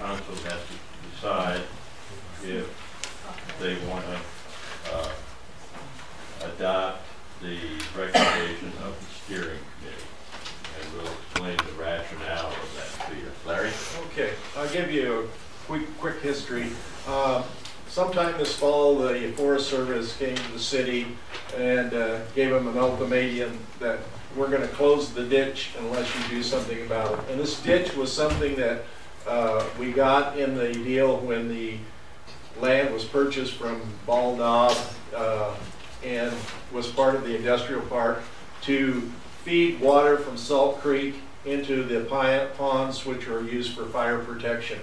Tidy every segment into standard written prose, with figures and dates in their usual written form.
council has to decide if they want to adopt the recommendation of the steering committee. And we'll explain the rationale of that to you. Larry? Okay, I'll give you a quick history. Sometime this fall, the Forest Service came to the city and gave them an ultimatum that we're going to close the ditch unless you do something about it. And this ditch was something that we got in the deal when the land was purchased from Ball Knob and was part of the industrial park to feed water from Salt Creek into the ponds, which are used for fire protection.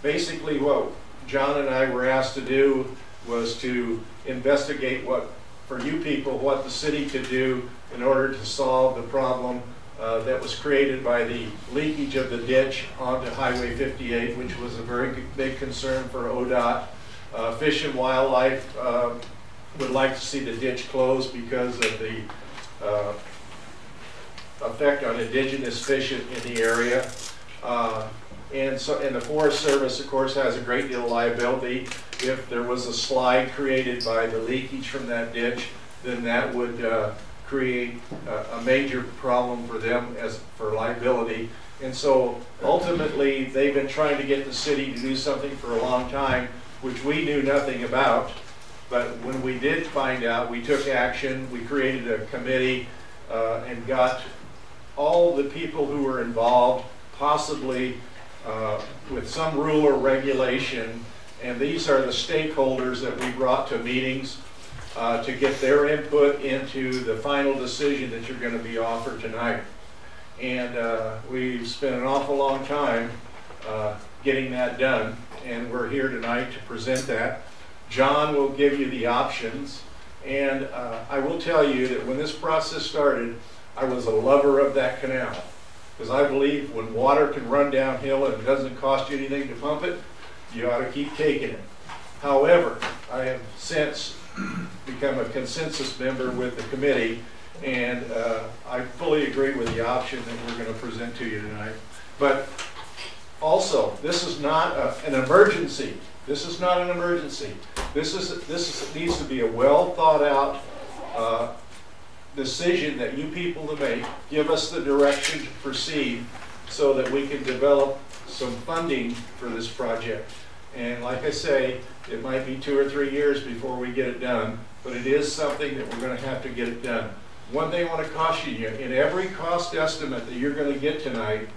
Basically what John and I were asked to do was to investigate for you people, what the city could do in order to solve the problem that was created by the leakage of the ditch onto Highway 58, which was a very big concern for ODOT. Fish and Wildlife would like to see the ditch closed because of the effect on indigenous fish in the area. And the Forest Service, of course, has a great deal of liability. If there was a slide created by the leakage from that ditch, then that would create a major problem for them for liability. And so ultimately, they've been trying to get the city to do something for a long time, which we knew nothing about. But when we did find out, we took action. We created a committee and got all the people who were involved, possibly with some rule or regulation, and these are the stakeholders that we brought to meetings to get their input into the final decision that you're going to be offered tonight. And we've spent an awful long time getting that done, and we're here tonight to present that. John will give you the options, and I will tell you that when this process started, I was a lover of that canal. Because I believe when water can run downhill and it doesn't cost you anything to pump it, you ought to keep taking it. However, I have since become a consensus member with the committee, and I fully agree with the option that we're going to present to you tonight. But also, this is not an emergency. This is not an emergency. This needs to be a well thought out decision that you people to make. Give us the direction to proceed so that we can develop some funding for this project. And like I say, it might be 2 or 3 years before we get it done, but it is something that we're going to have to get it done. One thing I want to caution you, in every cost estimate that you're going to get tonight,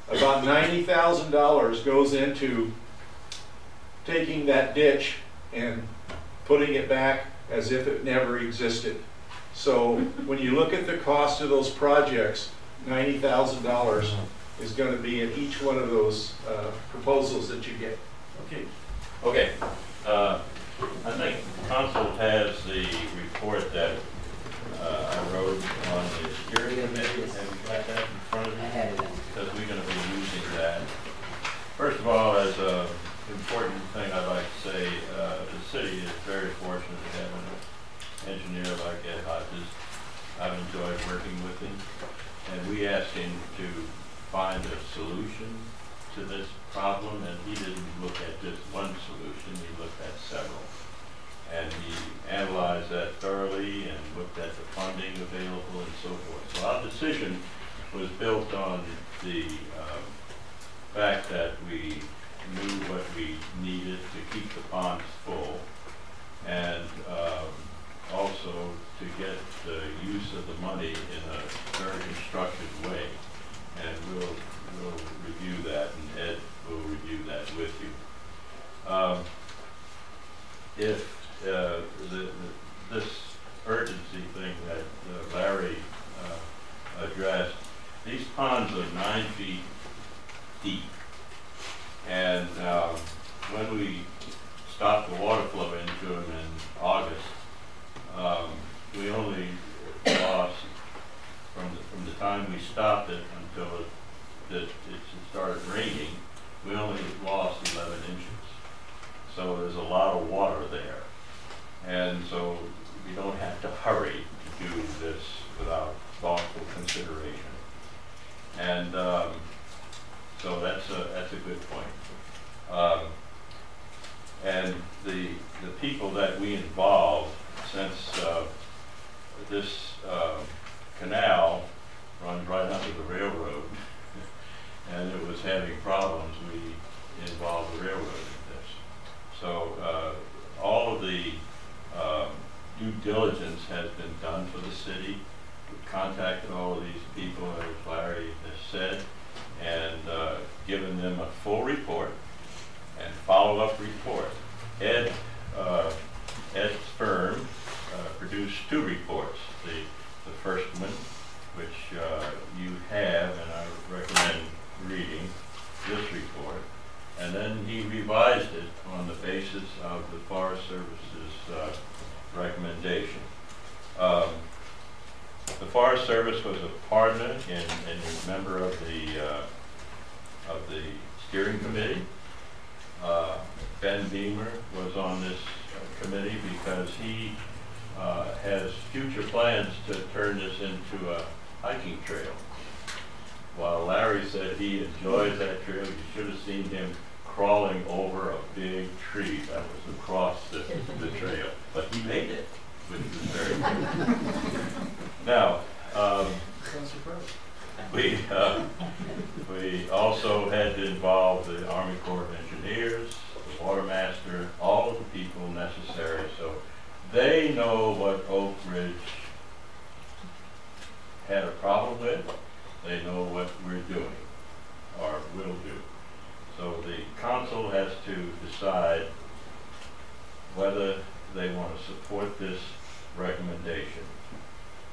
about $90,000 goes into taking that ditch and putting it back as if it never existed. So when you look at the cost of those projects, $90,000 is going to be in each one of those proposals that you get. Okay. Okay. I think council has the report that I wrote on the steering committee. Have you got that in front of you? Because we're going to be using that. First of all, as an important thing I'd like to say, the city is very fortunate to have an engineer like Ed Hodges. I've enjoyed working with him, and we asked him to find a solution to this problem, and he didn't look at just one solution, he looked at several. And he analyzed that thoroughly and looked at the funding available and so forth. So our decision was built on the fact that we knew what we needed to keep the ponds full, and also to get the use of the money in a very constructive way. And we'll review that, and Ed will review that with you. If this urgency thing that Larry addressed, these ponds are 9 feet deep, and when we stopped the water flow into them in August, we only lost from the time we stopped it until it started raining, we only lost 11 inches. So there's a lot of water there. And so we don't have to hurry to do this without thoughtful consideration. And So that's a good point. And the people that we involved, since this canal runs right under the railroad, and it was having problems, we involved the railroad in this. So all of the due diligence has been done for the city. We've contacted all of these people, as Larry has said, and given them a full report and follow-up report. Ed's firm produced 2 reports. The first one, which you have, and I recommend reading this report, and then he revised it on the basis of the Forest Service's recommendation. The Forest Service was a partner and a member of the steering committee. Ben Beamer was on this committee because he has future plans to turn this into a hiking trail. While Larry said he enjoys that trail, you should have seen him crawling over a big tree that was across the trail. But he made it, which was very good. Now, we also had to involve the Army Corps of Engineers, the Watermaster, all of the people necessary, so they know what Oakridge had a problem with. They know what we're doing, or will do. So the council has to decide whether they want to support this recommendation.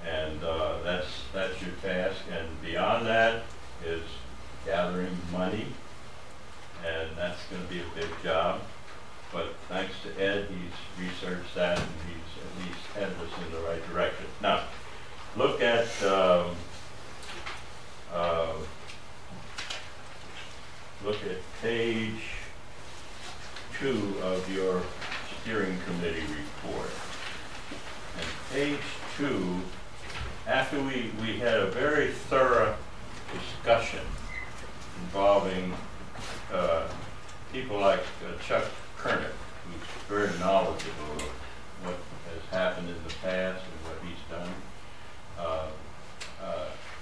And that's your task. And beyond that is gathering money, and that's going to be a big job. But thanks to Ed, he's researched that, and he's at least headed us in the right direction. Now, look at page 2 of your steering committee report. And page 2, after we had a very thorough discussion involving people like Chuck Kernick, who's very knowledgeable of what has happened in the past and what he's done.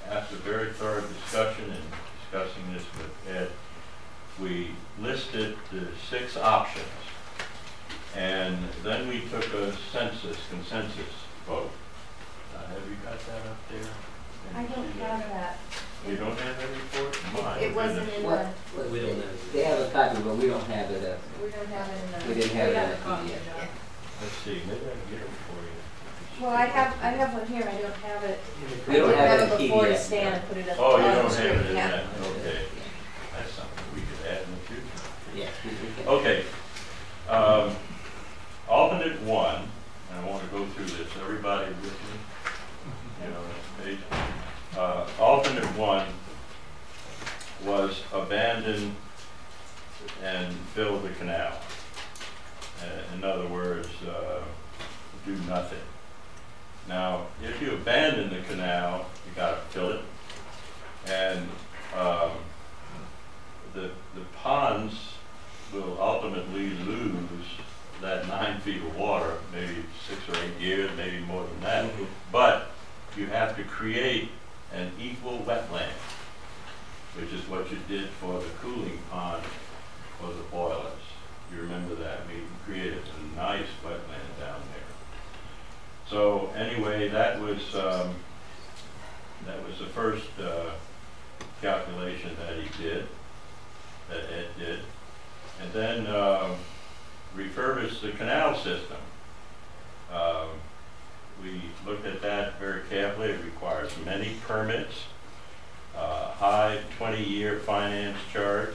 After very thorough discussion and discussing this with Ed, we listed the 6 options, and then we took a consensus vote. Have you got that up there? I don't have that. You don't have that report? Mine. It wasn't in the. We don't have it. They have a copy, but we don't have it up. We don't have it in the. We didn't have it got in a the copy PDF. of that. Let's see, maybe I can get it for you. Well, I have one here. I don't have it. We don't have it it in before to PDF. stand and put it up. Oh, you on don't the have it screen. in Yeah. that? Okay. That's something we could add in the future. Yes, we can. Okay. Alternate 1, and I want to go through this. Everybody with me? You know, page. Alternate 1 was abandon and fill the canal. In other words, do nothing. Now, if you abandon the canal, you got to fill it, and the ponds will ultimately lose that 9 feet of water, maybe 6 or 8 years, maybe more than that. Mm-hmm. But you have to create an equal wetland, which is what you did for the cooling pond for the boilers. You remember that? We created a nice wetland down there. So anyway, that was the first calculation that he did, that Ed did. And then refurbish the canal system. We looked at that very carefully. It requires many permits, high 20-year finance charge,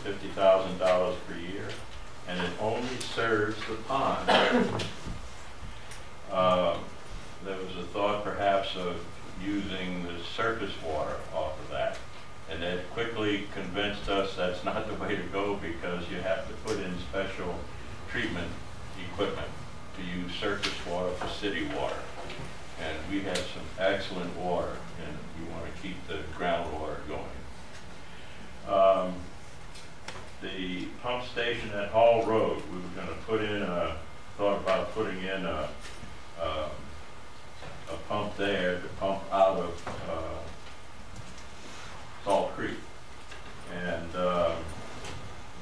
$50,000 per year, and it only serves the pond. There was a thought perhaps of using the surface water off of that. And that quickly convinced us that's not the way to go, because you have to put in special treatment equipment to use surface water for city water. And we have some excellent water, and you want to keep the groundwater going. pump station at Hall Road. We were gonna put in thought about putting in a pump there to pump out of Salt Creek. And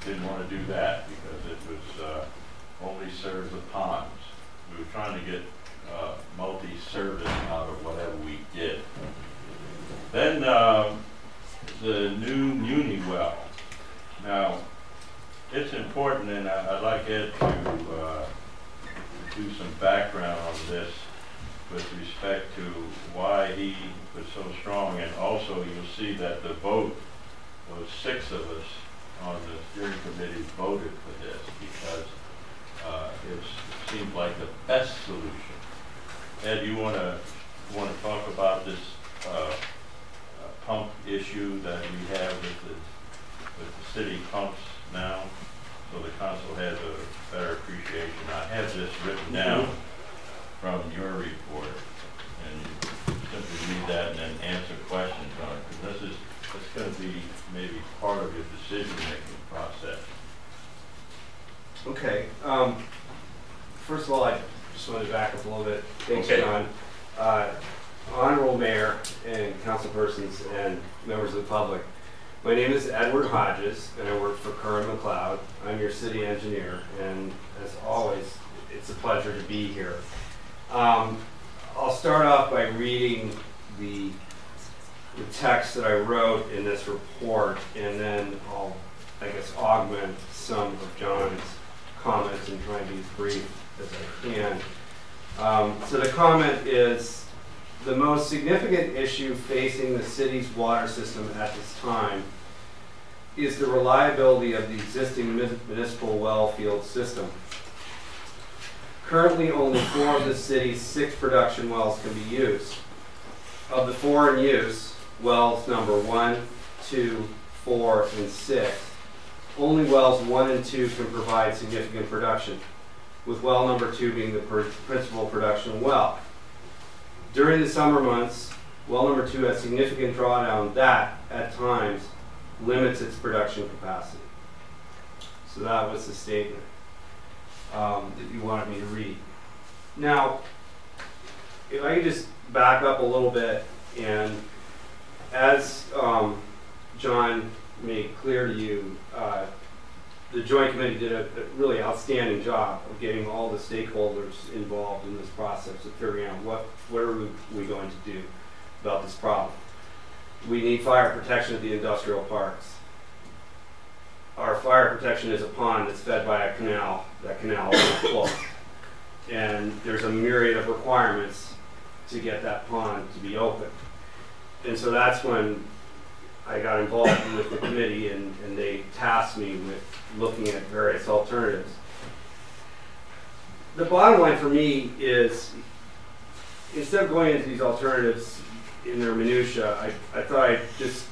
didn't want to do that because it was only serves the ponds. We were trying to get multi-service out of whatever we did. Then the new Muni well. Now, it's important, and I'd like Ed to do some background on this with respect to why he was so strong, and also you'll see that the vote was 6 of us on the steering committee voted for this because it seemed like the best solution. Ed, you want to talk about this pump issue that we have with the city pumps now, so the council has a better appreciation. I have this written down from your report, and you simply read that and then answer questions on it, because it's going to be maybe part of your decision-making process. Okay. First of all, I just wanted to back up a little bit. Thanks, Okay. John. Honorable Mayor and councilpersons and members of the public. My name is Edward Hodges, and I work for Curran McLeod. I'm your city engineer, and as always, it's a pleasure to be here. I'll start off by reading the text that I wrote in this report, and then I'll, I guess, augment some of John's comments and try and be as brief as I can. So the comment is, the most significant issue facing the city's water system at this time is the reliability of the existing municipal well field system. Currently, only 4 of the city's 6 production wells can be used. Of the 4 in use, wells number 1, 2, 4, and 6, only wells 1 and 2 can provide significant production, with well number 2 being the principal production well. During the summer months, well number 2 has significant drawdown that, at times, limits its production capacity. So that was the statement that you wanted me to read. Now, if I could just back up a little bit, and as John made clear to you, the Joint Committee did a really outstanding job of getting all the stakeholders involved in this process of figuring out what are we going to do about this problem. We need fire protection at the industrial parks. Our fire protection is a pond that's fed by a canal. That canal is closed. And there's a myriad of requirements to get that pond to be open. And so that's when I got involved with the committee, and they tasked me with looking at various alternatives. The bottom line for me is, instead of going into these alternatives in their minutia, I thought I'd just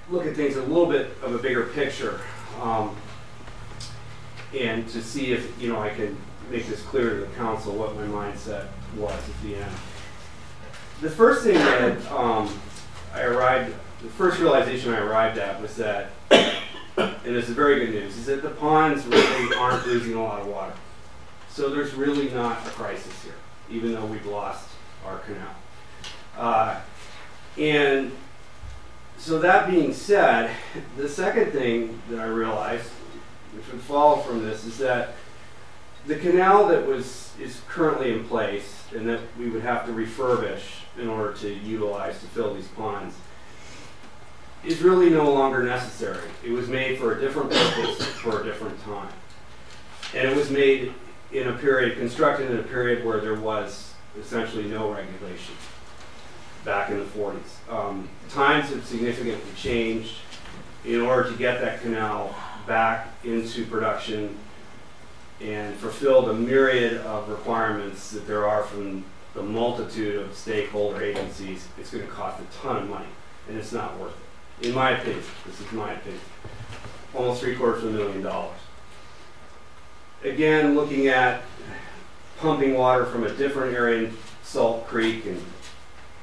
look at things a little bit of a bigger picture, and to see if I can make this clear to the council what my mindset was at the end. The first thing that the first realization I arrived at was that, and this is very good news, is that the ponds really aren't losing a lot of water. So there's really not a crisis here, even though we've lost our canal. And so that being said, the second thing that I realized, which would follow from this, is that the canal that is currently in place and that we would have to refurbish in order to utilize to fill these ponds is really no longer necessary. It was made for a different purpose for a different time. And it was made in a period, constructed in a period where there was essentially no regulation back in the 40s. Times have significantly changed. In order to get that canal back into production and fulfill the myriad of requirements that there are from the multitude of stakeholder agencies, it's going to cost a ton of money, and it's not worth it. In my opinion, this is my opinion, almost $750,000. Again, looking at pumping water from a different area in Salt Creek and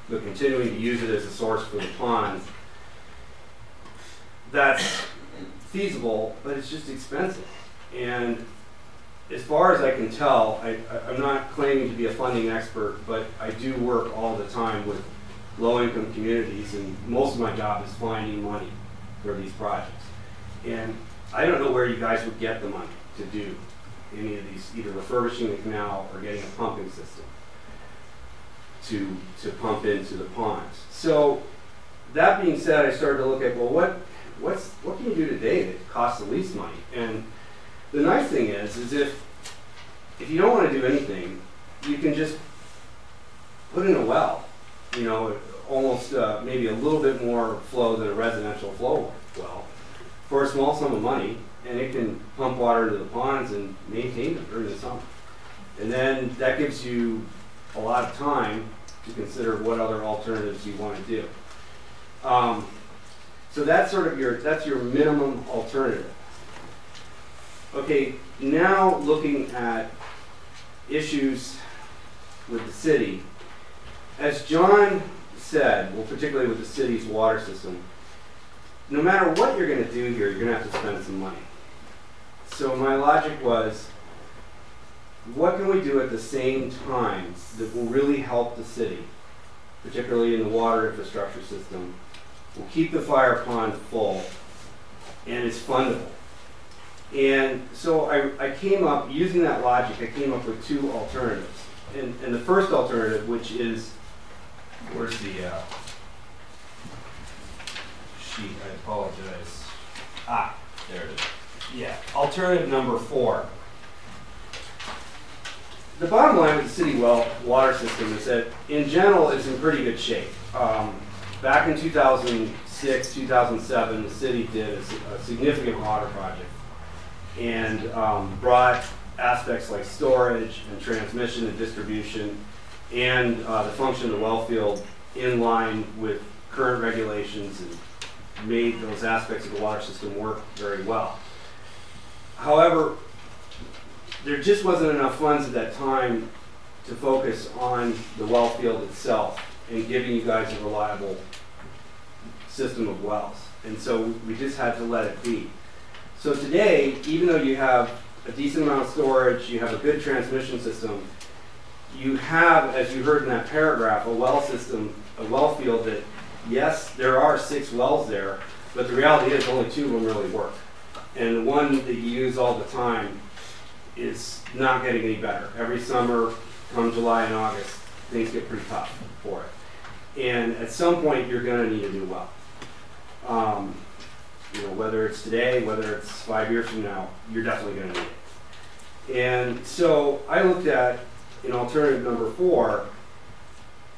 continuing to use it as a source for the ponds, that's feasible, but it's just expensive. And as far as I can tell, I'm not claiming to be a funding expert, but I do work all the time with low-income communities, and most of my job is finding money for these projects. And I don't know where you guys would get the money to do any of these, either refurbishing the canal or getting a pumping system to pump into the ponds. So that being said, I started to look at, well, what can you do today that costs the least money? And the nice thing is if you don't want to do anything, you can just put in a well, you know, almost maybe a little bit more flow than a residential flow well for a small sum of money, and it can pump water into the ponds and maintain them during the summer. And then that gives you a lot of time to consider what other alternatives you want to do. So that's sort of that's your minimum alternative. Okay, now looking at issues with the city. As John said, well, particularly with the city's water system, no matter what you're going to do here, you're going to have to spend some money. So my logic was, what can we do at the same time that will really help the city, particularly in the water infrastructure system, will keep the fire pond full, and is fundable? And so I came up, using that logic, I came up with two alternatives. And the first alternative, which is, where's the sheet? I apologize. There it is. Yeah, alternative number 4. The bottom line with the city water system is that, in general, it's in pretty good shape. Back in 2006, 2007, the city did a significant water project and brought aspects like storage and transmission and distribution and the function of the well field in line with current regulations and made those aspects of the water system work very well. However, there just wasn't enough funds at that time to focus on the well field itself and giving you guys a reliable system of wells. And so we just had to let it be. So today, even though you have a decent amount of storage, you have a good transmission system, you have, as you heard in that paragraph, a well system, a well field that, yes, there are 6 wells there, but the reality is only 2 of them really work. And the one that you use all the time is not getting any better. Every summer, come July and August, things get pretty tough for it. And at some point, you're going to need a new well. You know, whether it's today, whether it's 5 years from now, you're definitely going to need it. And so I looked at, in alternative number 4,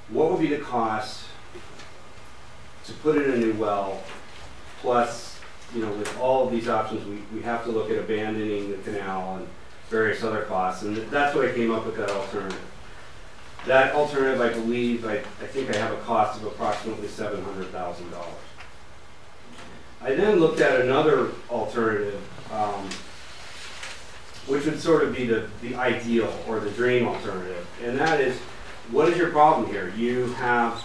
what would be the cost to put in a new well, plus, you know, with all of these options, we have to look at abandoning the canal and various other costs, and that's what I came up with, that alternative. That alternative, I believe, I think I have a cost of approximately $700,000. I then looked at another alternative, which would sort of be the ideal or the dream alternative, and that is, what is your problem here? You have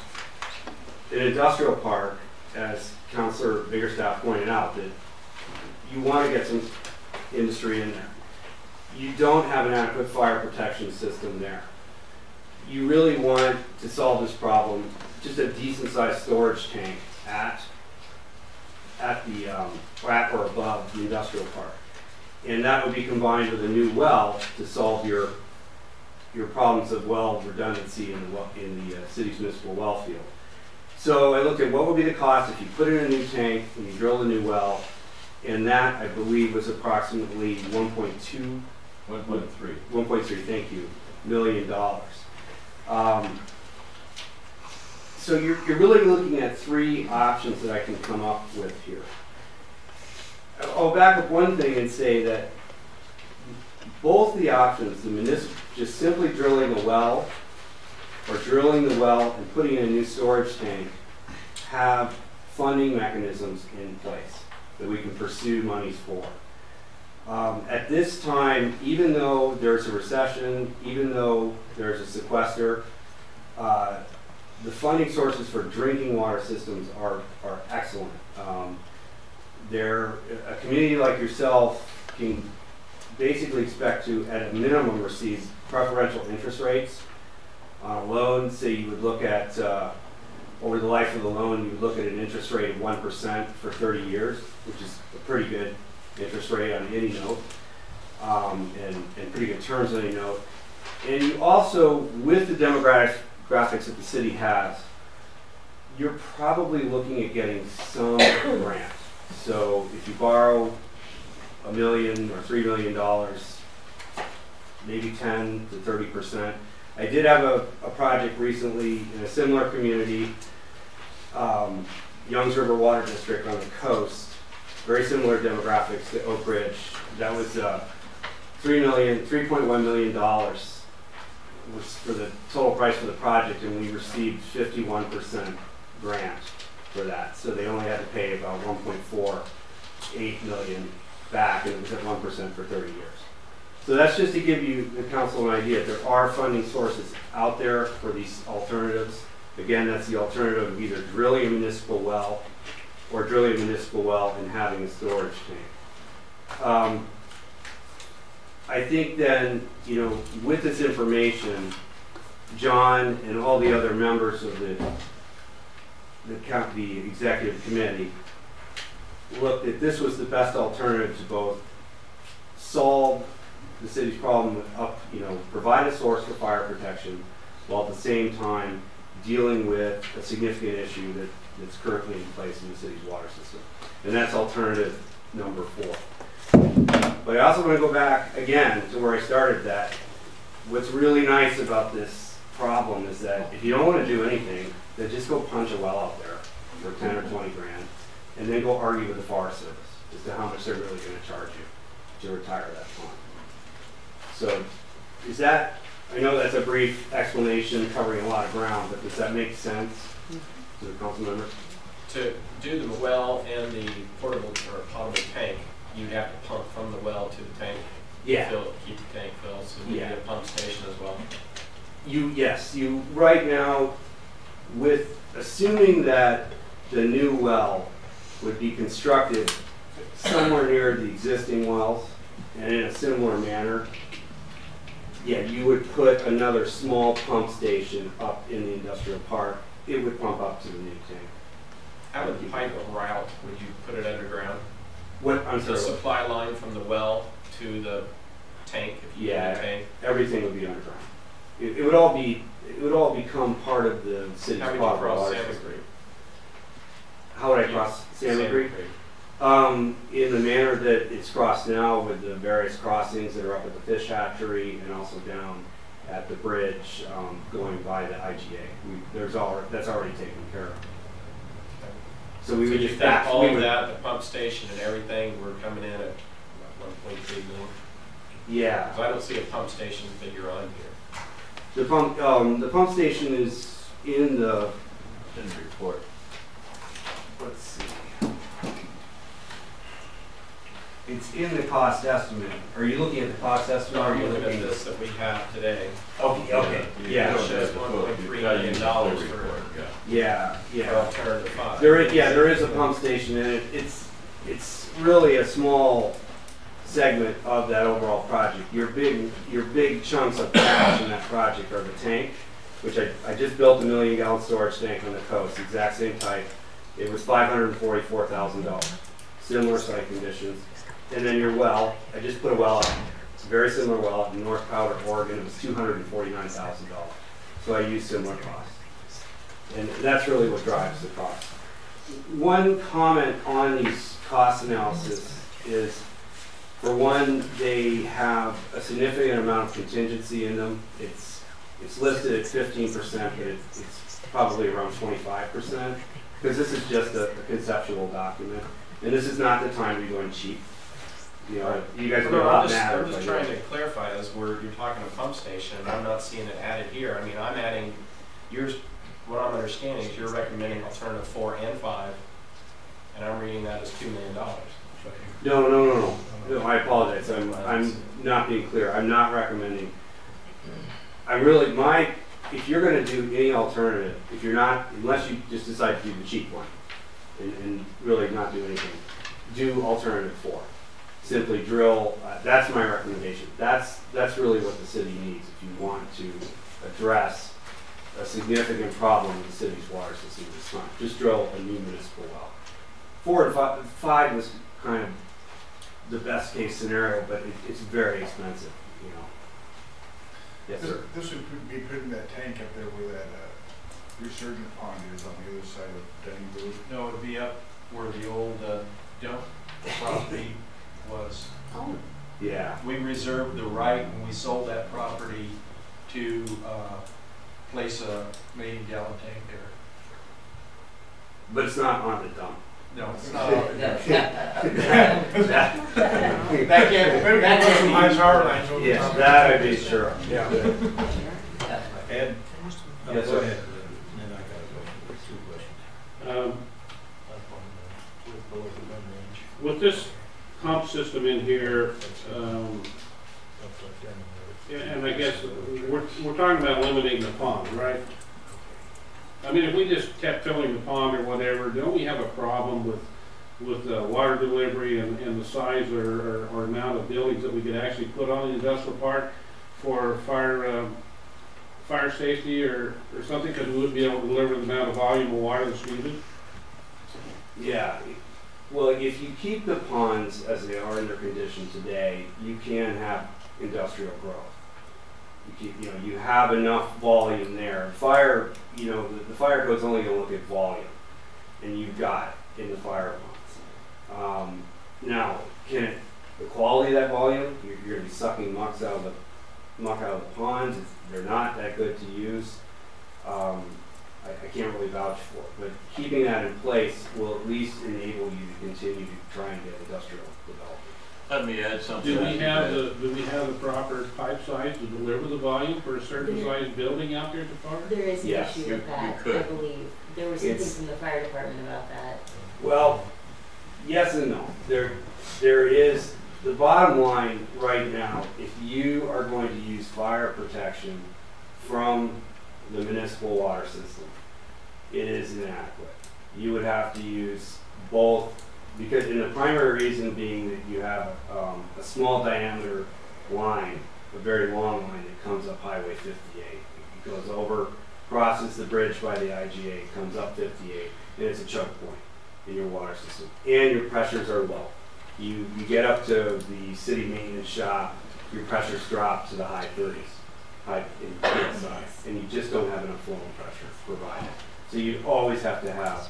an industrial park, as Councilor Biggerstaff pointed out, that you want to get some industry in there. You don't have an adequate fire protection system there. You really want to solve this problem, just a decent sized storage tank at or above the industrial park. And that would be combined with a new well to solve your problems of well redundancy in the city's municipal well field. So I looked at what would be the cost if you put in a new tank and you drill a new well, and that, I believe, was approximately 1.3, thank you, $1 million. So you're really looking at 3 options that I can come up with here. I'll back up one thing and say that both the options, the municipal, just simply drilling a well or drilling the well and putting in a new storage tank, have funding mechanisms in place that we can pursue monies for. At this time, even though there's a recession, even though there's a sequester, the funding sources for drinking water systems are excellent. a community like yourself can basically expect to, at a minimum, receive preferential interest rates on a loan. Say you would look at, over the life of the loan, you would look at an interest rate of 1% for 30 years, which is a pretty good interest rate on any note, and pretty good terms on any note. And you also, with the demographics that the city has, you're probably looking at getting some grant. So if you borrow $1 million or $3 million, maybe 10 to 30%. I did have a project recently in a similar community, Youngs River Water District on the coast, very similar demographics to Oakridge. That was $3.1 million was for the total price for the project, and we received 51% grant for that. So they only had to pay about 1.48 million back, and it was at 1% for 30 years. So that's just to give you, the council, an idea. There are funding sources out there for these alternatives. Again, that's the alternative of either drilling a municipal well or drilling a municipal well and having a storage tank. I think then, you know, with this information, John and all the other members of the executive committee looked at this was the best alternative to both solve the city's problem up, you know, provide a source for fire protection, while at the same time dealing with a significant issue that's currently in place in the city's water system. And that's alternative number 4. But I also want to go back again to where I started, that what's really nice about this problem is that if you don't want to do anything, then just go punch a well out there for 10 or 20 grand, and then go argue with the Forest Service as to how much they're really going to charge you to retire that fund. So is that, I know that's a brief explanation covering a lot of ground, but does that make sense to the council members? To do the well and the portable or potable tank, you'd have to pump from the well to the tank. Yeah. Keep the tank filled, so you need a pump station as well. Yes, right now, with assuming that the new well would be constructed somewhere near the existing wells and in a similar manner, yeah, you would put another small pump station up in the industrial park. It would pump up to the new tank. How would the pipe route? Would you put it underground? What? I'm sorry. The supply line from the well to the tank. If you Yeah, need a tank. Everything would be underground. It would all be. It would all become part of the city's How would you potable cross water Salmon system. Creek? How would I cross Salmon Creek? In the manner that it's crossed now, with the various crossings that are up at the fish hatchery and also down at the bridge going by the IGA. That's already taken care of. So we would you just think all of that, the pump station and everything, we're coming in at 1.3 million? Yeah. So I don't see a pump station figure on here. The pump station is in the report. Let's see. It's in the cost estimate. Are you looking at the cost estimate? No, Or are I'm you looking looking at this that we have today. Okay. Yeah. It shows $1.3 million for Yeah. alternative 5. There is a pump station in it. It's really a small segment of that overall project. Your big chunks of cash in that project are the tank, which I just built a 1 million gallon storage tank on the coast, exact same type. It was $544,000. Similar site conditions. And then your well, I just put a well up, it's a very similar well up in North Powder, Oregon. It was $249,000. So I used similar costs. And that's really what drives the cost. One comment on these cost analysis is, for one, they have a significant amount of contingency in them. It's listed at 15%, but it's probably around 25%, because this is just a conceptual document. And this is not the time to be going cheap. You know, you guys are a lot mad. I'm just trying to clarify as you're talking a pump station, and I'm not seeing it added here. I mean, I'm adding what I'm understanding is you're recommending alternative 4 and 5, and I'm reading that as $2 million. No. I apologize. I'm not being clear. I'm not recommending. If you're going to do any alternative, unless you just decide to do the cheap one and really not do anything, do alternative 4. Simply drill, that's my recommendation. That's really what the city needs if you want to address a significant problem in the city's water system this time. Just drill a new municipal well. 4 and 5 was kind of the best case scenario, but it's very expensive, you know. Yes, sir. This would be putting that tank up there where that resurgent pond is on the other side of Dunning Road. No, it'd be up where the old dump property was. Oh, Yeah. We reserved the right when we sold that property to place a 1 million gallon tank there. But it's not on the dump. No, it's not. on the- That can't go from high power lines over the Yes, top. that I'd be sure of. Yeah. Ed? Yes, sir. With this pump system in here, and I guess we're talking about eliminating the pond, right? I mean, if we just kept filling the pond or whatever, don't we have a problem with water delivery and the size or amount of buildings that we could actually put on the industrial park for fire safety or something, because we wouldn't be able to deliver the amount of volume of water that's needed? Yeah. Well, if you keep the ponds as they are in their condition today, you can have industrial growth. You have enough volume there. Fire, the fire code's only going to look at volume, and you've got it in the fire ponds. Now, the quality of that volume, you're going to be sucking muck out of the ponds. They're not that good to use. I can't really vouch for it, but keeping that in place will at least enable you to continue to try and get industrial development. Let me add something. Do we have the proper pipe size to deliver the volume for a certain size building out there at the park? There is an Yes, issue with that, could. I believe. There was something from the fire department about that. Well, yes and no. There is, the bottom line right now, if you are going to use fire protection from the municipal water system, it is inadequate. You would have to use both, because the primary reason being that you have a small diameter line, a very long line that comes up Highway 58. It goes over, crosses the bridge by the IGA, comes up 58, and it's a choke point in your water system. And your pressures are low. You get up to the city maintenance shop, your pressures drop to the high 30s, and you just don't have enough flowing pressure provided. So you always have to have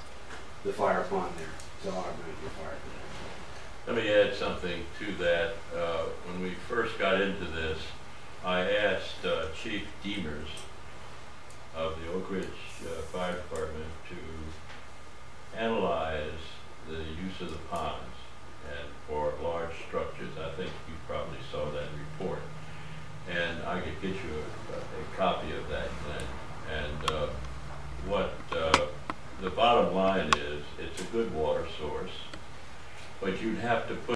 the fire pond there to augment your fire protection. Let me add something to that. When we first got into this, I asked Chief Demers of the Oakridge Fire Department to analyze the use of the ponds and for large structures. I think you probably saw that report. And I could get you a copy of that then. And what the bottom line is, it's a good water source, but you'd have to put